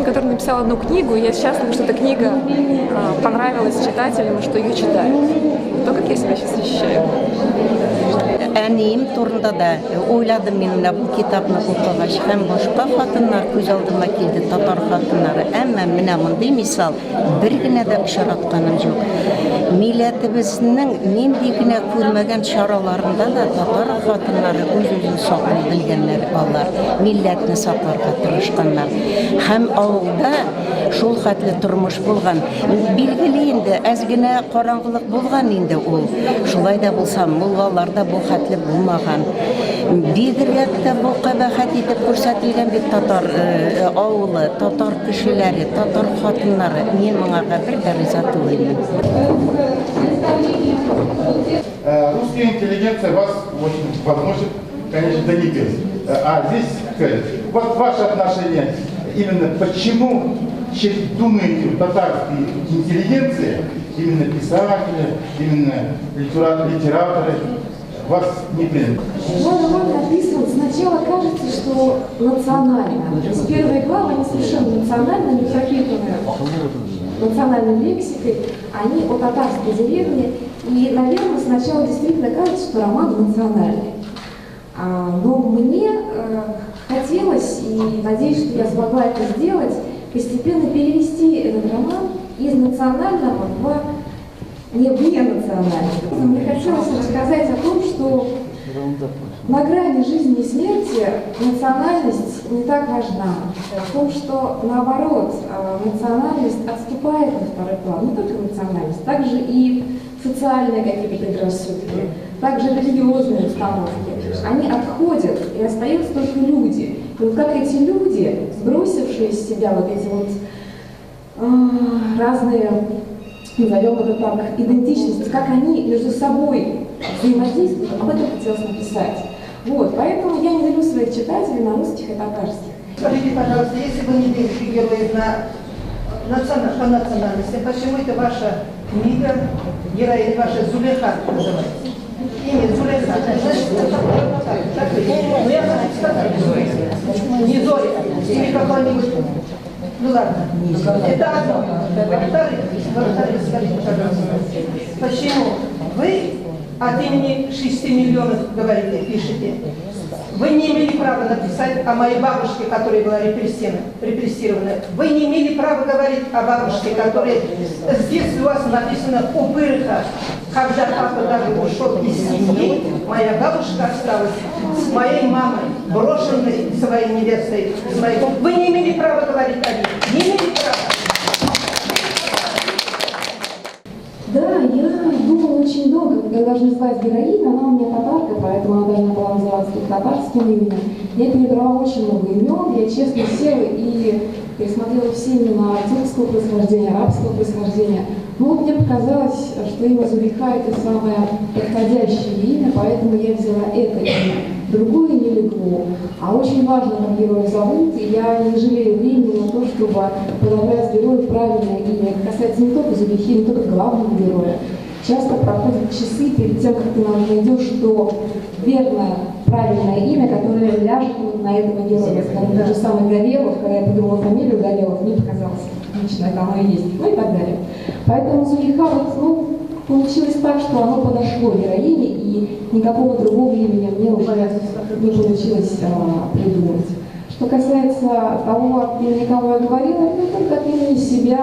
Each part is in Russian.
который написал одну книгу, и я счастлива, что эта книга понравилась читателям и что ее читают. То, как я себя сейчас ощущаю. Әнием турында да ойладым мен бұл китапны оқығаш, һәм башка хатыннар күз алдыма килде, татар хатыннары. Әмма менә мондый мисал бер генә дә очратканым юк. Милләтебезнең нинди генә күрмәгән чараларында да татар хатыннары үз-үзен саклый белгәннәр алар, милләтне сакларга тырышканнар. Һәм авылда шул хәтле тормыш булган. Билгеле инде, әз генә караңгылык булган инде ул. Шулай да булса, муллаларда бу хәтле булмаган. Бигрәк бу кабахәт итеп күрсәтелгән бит татар авылы, татар кешеләре, татар хатыннары. Мин моңа бер дә риза түгелмен. Русская интеллигенция вас очень подносит, конечно, до небес. А здесь, вот ваше отношение, именно почему думаете, татарской интеллигенции, именно писатели, именно литераторы, вас не приняли? Мой роман написан, сначала кажется, что национально. То есть первые главы, они совершенно национально, не пропитаны национальной лексикой, они о татарской деревне. И, наверное, сначала действительно кажется, что роман национальный. Но мне хотелось, и надеюсь, что я смогла это сделать, постепенно перевести этот роман из национального в ненационального. Мне хотелось рассказать о том, что на грани жизни и смерти национальность не так важна. В том, что наоборот, национальность отступает на второй план. Не только национальность, также и социальные какие-то предрассудки, также религиозные установки. Они отходят, и остаются только люди. И вот как эти люди, сбросившие из себя вот эти вот разные, назовем это так, идентичности, как они между собой взаимодействуют, об этом хотелось написать. Вот, поэтому я не делю своих читателей на русских и татарских. Скажите, пожалуйста, если вы не делите героев по национальности, почему это ваша книга, героиня ваша Зулейха называется? Имя Зулейха. Ну я хочу сказать, не Зоя, или какой-нибудь. Ну ладно, это одно. Во-вторых, скажите, пожалуйста, почему вы от имени 6 миллионов говорите, пишете? Вы не имели права написать о моей бабушке, которая была репрессирована. Вы не имели права говорить о бабушке, которая здесь у вас написано «Упырха». Когда папа даже ушел из семьи, моя бабушка осталась с моей мамой, брошенной своей невестой. Вы не имели права говорить о ней. Не имели права. Да, я думала очень долго, когда должна звать героиню, она у меня татарка, поэтому она должна была называться только татарским именем. Я перебрала очень много имен, я честно села и пересмотрела все имена тюркского происхождения, арабского происхождения. Но вот мне показалось, что имя Зулейха — это самое подходящее имя, поэтому я взяла это имя. Другое не легло. А очень важно, как героя зовут, и я не жалею времени на то, чтобы подобрать герою правильное имя. Это касается не только Зулейхи, не только главного героя. Часто проходят часы перед тем, как ты найдешь то верное, правильное имя, которое ляжет вот на этого героя. Скажем, тот же самый Горелов, когда я придумала фамилию Горелов, мне показалось, отлично, это оно и есть, ну и так далее. Поэтому Зулейха, вот, получилось так, что оно подошло героине, и никакого другого имени мне уже не получилось придумать. Что касается того, имени кого я говорила, это только от имени себя.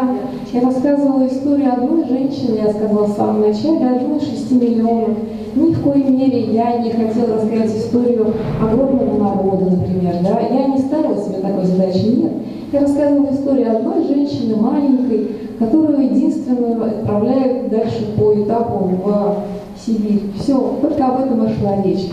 Я рассказывала историю одной женщины, я сказала в самом начале, одной из 6 миллионов. Ни в коей мере я не хотела рассказать историю огромного народа, например. Да? Я не ставила себе такой задачи, нет. Я рассказывала историю одной женщины, маленькой, которую единственную отправляют дальше по этапу в Сибирь. Все, только об этом и шла речь.